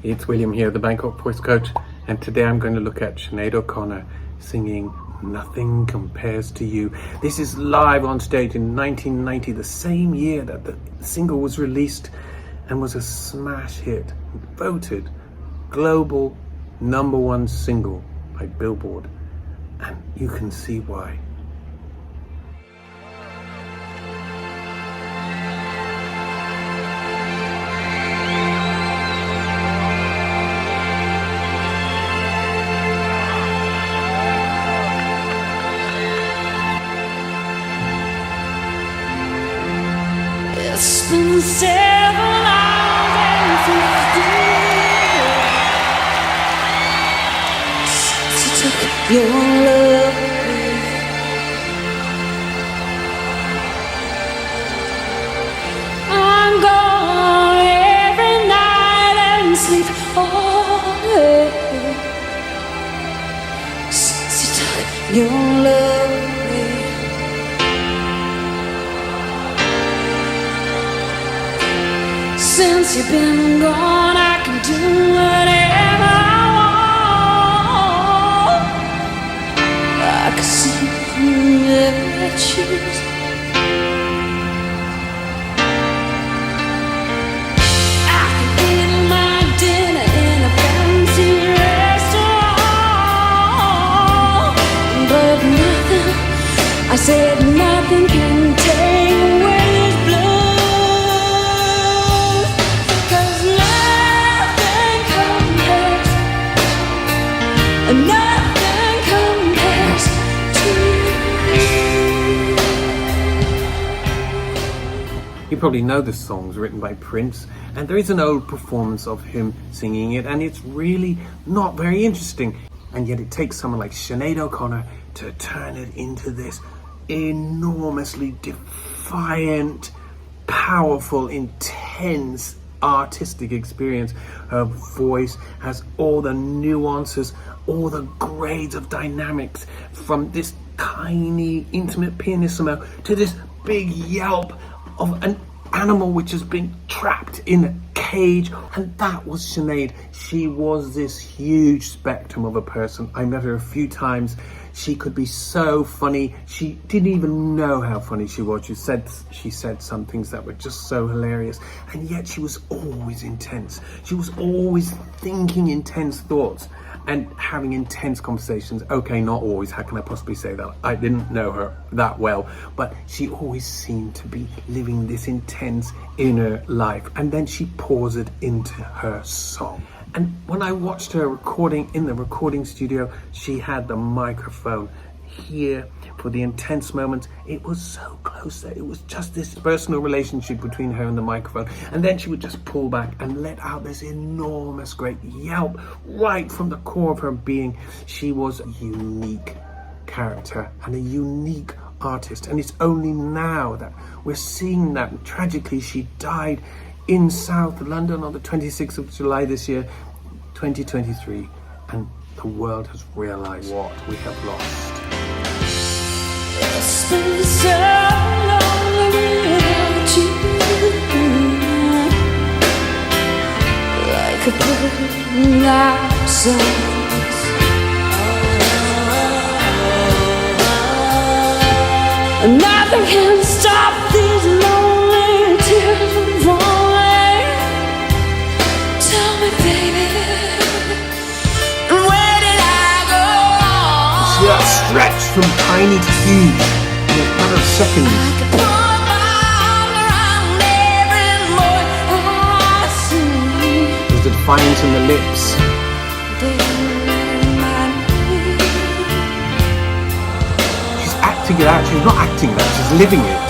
It's William here, the Bangkok Voice Coach, and today I'm going to look at Sinéad O'Connor singing Nothing Compares to You. This is live on stage in 1990, the same year that the single was released and was a smash hit, voted global #1 single by Billboard, and you can see why. It's been 7 hours and 50 since you took your love away. I'm gone every night and sleep all day since you took your love away. Since you've been gone, I can do whatever I want. I can see through every choose. I can eat my dinner in a fancy restaurant, but nothing, I said nothing can take away this blue. Nothing compares to you. You probably know this song's written by Prince, and there is an old performance of him singing it, and it's really not very interesting. And yet it takes someone like Sinéad O'Connor to turn it into this enormously defiant, powerful, intense artistic experience. Her voice has all the nuances, all the grades of dynamics, from this tiny intimate pianissimo to this big yelp of an animal which has been trapped in a cage. And that was Sinéad. She was this huge spectrum of a person. I met her a few times. She could be so funny. She didn't even know how funny she was. She said some things that were just so hilarious. And yet she was always intense. She was always thinking intense thoughts and having intense conversations. Okay, not always. How can I possibly say that? I didn't know her that well. But she always seemed to be living this intense inner life. And then she pours it into her song. And when I watched her recording in the recording studio, she had the microphone here for the intense moments. It was so close there. It was just this personal relationship between her and the microphone. And then she would just pull back and let out this enormous, great yelp right from the core of her being. She was a unique character and a unique artist. And it's only now that we're seeing that. Tragically, she died in South London on the 26th of July this year, 2023, and the world has realized what we have lost. It's been so long without you, like a burning out songs. Nothing can stop these lonely tears from falling. Tell me, baby, where did I go? See that stretch from tiny to huge in a matter of seconds. I could put my arm around every boy I see. There's the defiance in the lips. They remind me. She's acting it out. She's not acting that. She's living it.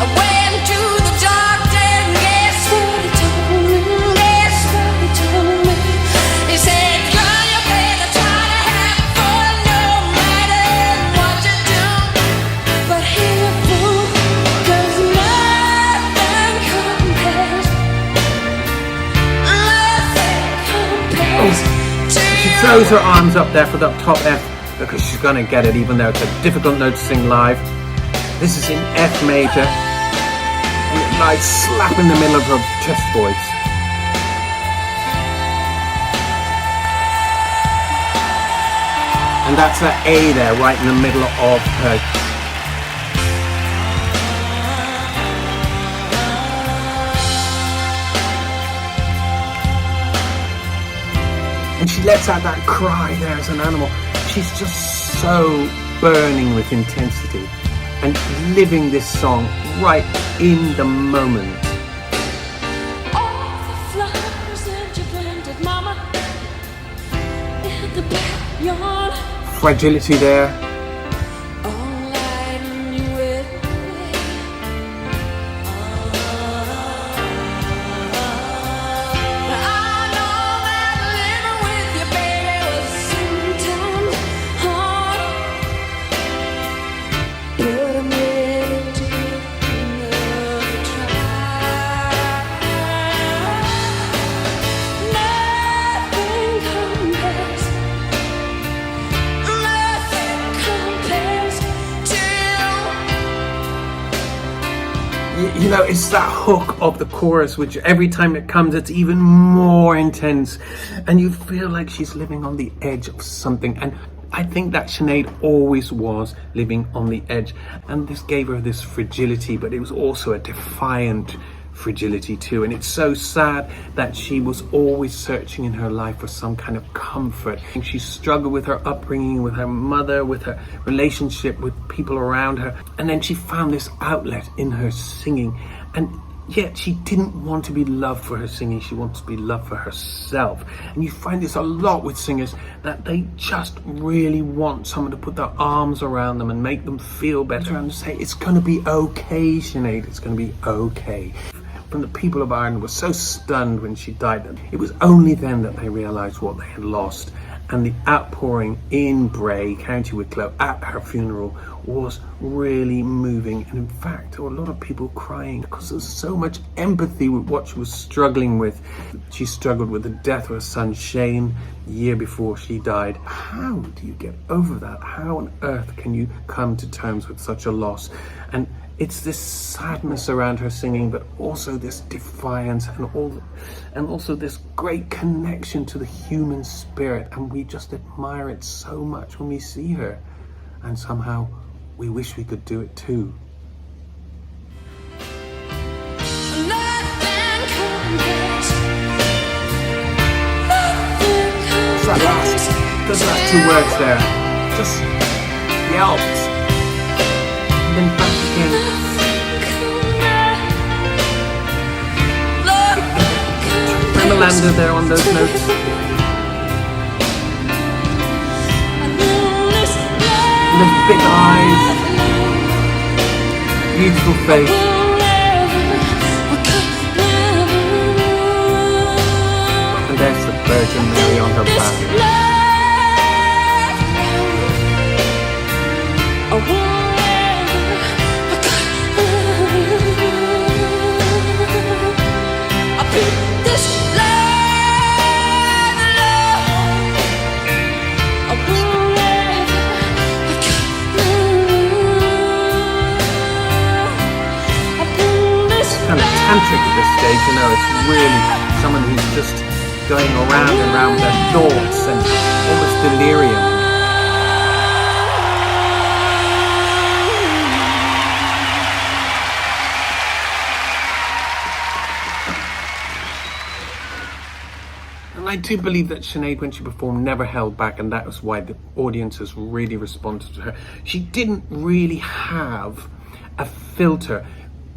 I went to the doctor and guess what he told me? Guess what he told me? He said, girl, you better try to have fun no matter what you do. But hear a fool, 'cause nothing compares. Nothing compares to She you. throws her arms up there for that top F because she's going to get it, even though it's a difficult note to sing live. This is in F major, and it lies slap in the middle of her chest voice. And that's her A there, right in the middle of her. And she lets out that cry there as an animal. She's just so burning with intensity and living this song right in the moment. All the flowers that you planted, Mama, in the backyard. Fragility there. All lighting you with. I know that living with you, baby, was sometimes hard, but I'm ready to give another try. Nothing compares You know, it's that hook of the chorus, which every time it comes, it's even more intense. And you feel like she's living on the edge of something. And I think that Sinead always was living on the edge. And this gave her this fragility, but it was also a defiant fragility too. And it's so sad that she was always searching in her life for some kind of comfort. And she struggled with her upbringing, with her mother, with her relationship with people around her, and then she found this outlet in her singing. And yet she didn't want to be loved for her singing, she wanted to be loved for herself. And you find this a lot with singers, that they just really want someone to put their arms around them and make them feel better and say, it's going to be okay, Sinead, it's going to be okay. And the people of Ireland were so stunned when she died that it was only then that they realised what they had lost. And the outpouring in Bray, County Wicklow, at her funeral was really moving. And in fact, there were a lot of people crying because there was so much empathy with what she was struggling with. She struggled with the death of her son Shane the year before she died. How do you get over that? How on earth can you come to terms with such a loss? And it's this sadness around her singing, but also this defiance and also this great connection to the human spirit. And we just admire it so much when we see her. And somehow we wish we could do it too. What's that last? Those last two words there. Just yelps. And then back again. Tremolander there on those notes. And the big eyes. Beautiful face. And there's the Virgin Mary on her back. Tantric at this stage, you know, it's really someone who's just going around and around their thoughts and almost delirium. And I do believe that Sinead, when she performed, never held back, and that was why the audiences really responded to her. She didn't really have a filter.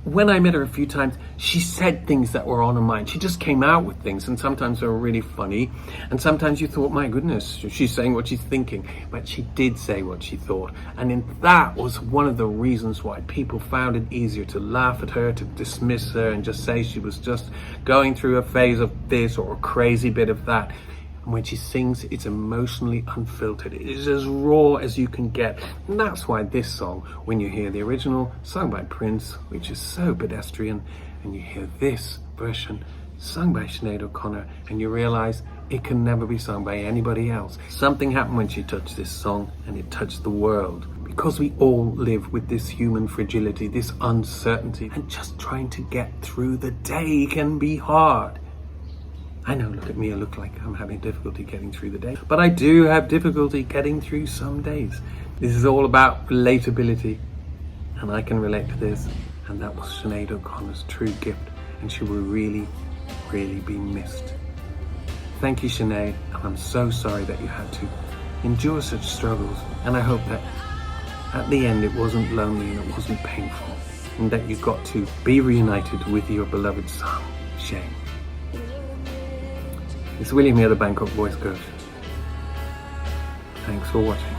When I met her a few times, she said things that were on her mind. She just came out with things, and sometimes they were really funny, and sometimes you thought, my goodness, she's saying what she's thinking. But she did say what she thought, and that was one of the reasons why people found it easier to laugh at her, to dismiss her, and just say she was just going through a phase of this or a crazy bit of that. And when she sings, it's emotionally unfiltered. It is as raw as you can get. And that's why this song, when you hear the original sung by Prince, which is so pedestrian, and you hear this version sung by Sinead O'Connor, and you realise it can never be sung by anybody else. Something happened when she touched this song, and it touched the world. Because we all live with this human fragility, this uncertainty, and just trying to get through the day can be hard. I know, look at me, I look like I'm having difficulty getting through the day. But I do have difficulty getting through some days. This is all about relatability, and I can relate to this. And that was Sinead O'Connor's true gift, and she will really, really be missed. Thank you, Sinead, and I'm so sorry that you had to endure such struggles, and I hope that at the end it wasn't lonely and it wasn't painful, and that you got to be reunited with your beloved son, Shane. It's William here, the Bangkok Voice Coach. Thanks for watching.